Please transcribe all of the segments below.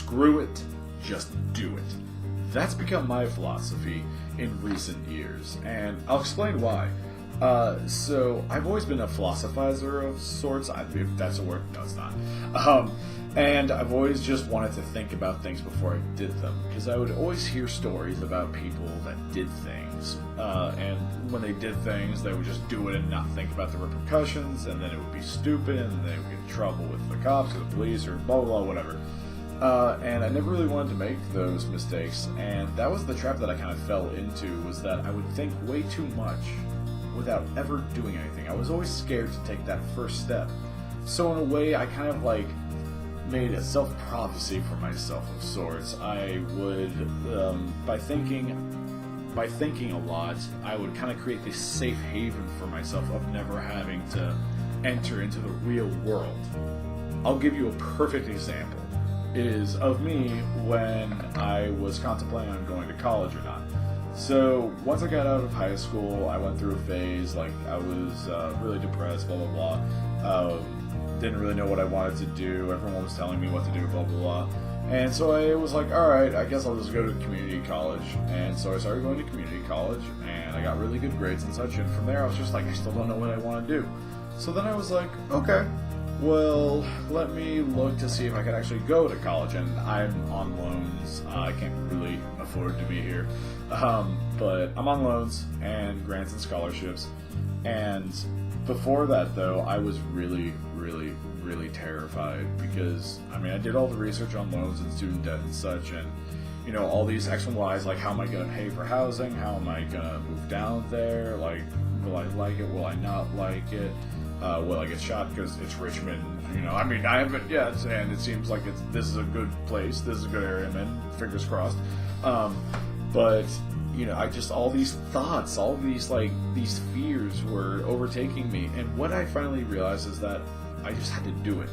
screw it, just do it. That's become my philosophy in recent years, and I'll explain why. So I've always been a philosophizer of sorts, if that's a word. No, it's not. And I've always just wanted to think about things before I did them, because I would always hear stories about people that did things, and when they did things, they would just do it and not think about the repercussions, and then it would be stupid, and they would get in trouble with the cops or the police or blah blah blah, whatever. And I never really wanted to make those mistakes, and that was the trap that I kind of fell into, was that I would think way too much without ever doing anything. I was always scared to take that first step. So in a way, I kind of like made a self-prophecy for myself of sorts. I would, by thinking a lot, I would kind of create this safe haven for myself of never having to enter into the real world. I'll give you a perfect example. Is of me when I was contemplating on going to college or not. So once I got out of high school, I went through a phase, like I was really depressed, blah blah blah. Didn't really know what I wanted to do. Everyone was telling me what to do, blah blah blah. And so I was like, alright, I guess I'll just go to community college. And so I started going to community college, and I got really good grades and such, and from there I was just like, I still don't know what I want to do. So then I was like, okay, well, let me look to see if I could actually go to college, and I'm on loans. I can't really afford to be here, but I'm on loans and grants and scholarships. And before that, though, I was really terrified, because I mean, I did all the research on loans and student debt and such, and you know, all these X and Y's, like how am I going to pay for housing, how am I going to move down there, like will I like it, will I not like it, will I get shot because it's Richmond, you know, I mean, I haven't yet, and it seems like this is a good place, this is a good area I'm in, fingers crossed, but you know, I just, all these thoughts, all these fears were overtaking me, and what I finally realized is that I just had to do it.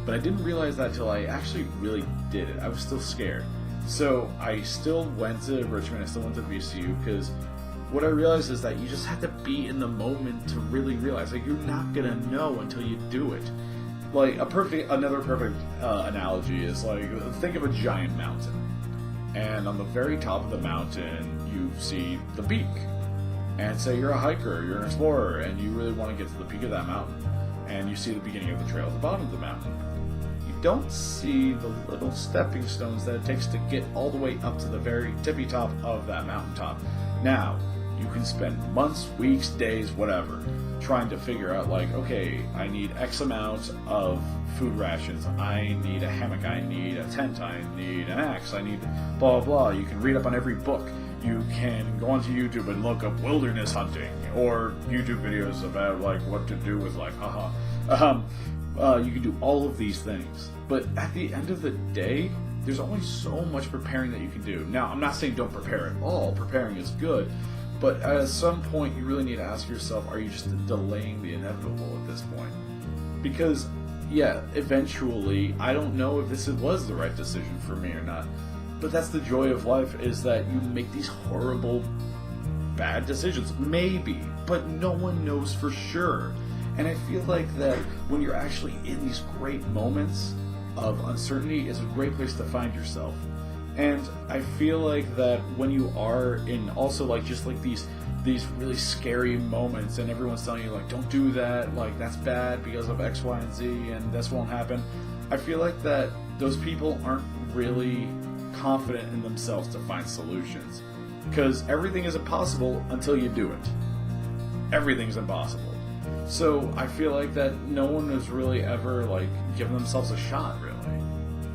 But I didn't realize that till I actually really did it. I was still scared. So I still went to Richmond, I still went to VCU, because what I realized is that you just have to be in the moment to really realize, like, you're not gonna know until you do it. Like, another perfect analogy is, like, think of a giant mountain. And on the very top of the mountain, you see the peak. And say you're a hiker, you're an explorer, and you really want to get to the peak of that mountain. And you see the beginning of the trail at the bottom of the mountain. You don't see the little stepping stones that it takes to get all the way up to the very tippy top of that mountaintop. Now, you can spend months, weeks, days, whatever, trying to figure out, like, okay, I need X amount of food rations, I need a hammock, I need a tent, I need an axe, I need blah blah blah. You can read up on every book. You can go onto YouTube and look up wilderness hunting, or YouTube videos about, like, what to do with life, you can do all of these things, but at the end of the day, there's only so much preparing that you can do. Now, I'm not saying don't prepare at all, preparing is good, but at some point you really need to ask yourself, are you just delaying the inevitable at this point? Because, yeah, eventually, I don't know if this was the right decision for me or not, but that's the joy of life, is that you make these horrible, bad decisions. Maybe, but no one knows for sure. And I feel like that when you're actually in these great moments of uncertainty is a great place to find yourself. And I feel like that when you are in also like just like these really scary moments, and everyone's telling you, like, don't do that, like, that's bad because of X, Y, and Z, and this won't happen, I feel like that those people aren't really confident in themselves to find solutions. Because everything is impossible until you do it. Everything's impossible. So I feel like that no one has really ever, like, given themselves a shot, really.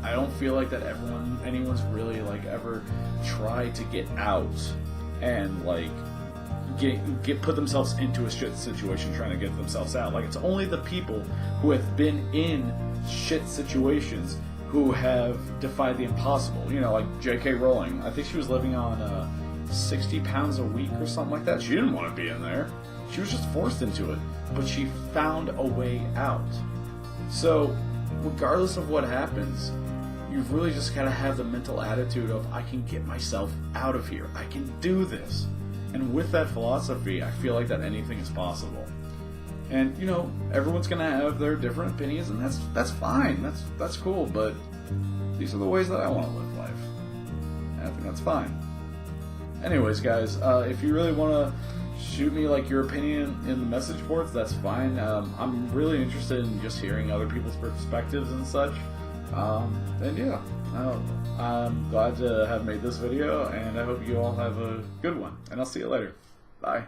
I don't feel like that anyone's really, like, ever tried to get out and, like, put themselves into a shit situation trying to get themselves out. Like, it's only the people who have been in shit situations who have defied the impossible. You know, like J.K. Rowling. I think she was living on 60 pounds a week or something like that. She didn't want to be in there. She was just forced into it. But she found a way out. So, regardless of what happens, you've really just got to have the mental attitude of, I can get myself out of here. I can do this. And with that philosophy, I feel like that anything is possible. And, you know, everyone's going to have their different opinions, and that's fine. That's cool. But these are the ways that I want to live life. And I think that's fine. Anyways, guys, if you really want to shoot me like your opinion in the message boards, that's fine. I'm really interested in just hearing other people's perspectives and such. And yeah, I'm glad to have made this video, and I hope you all have a good one. And I'll see you later. Bye.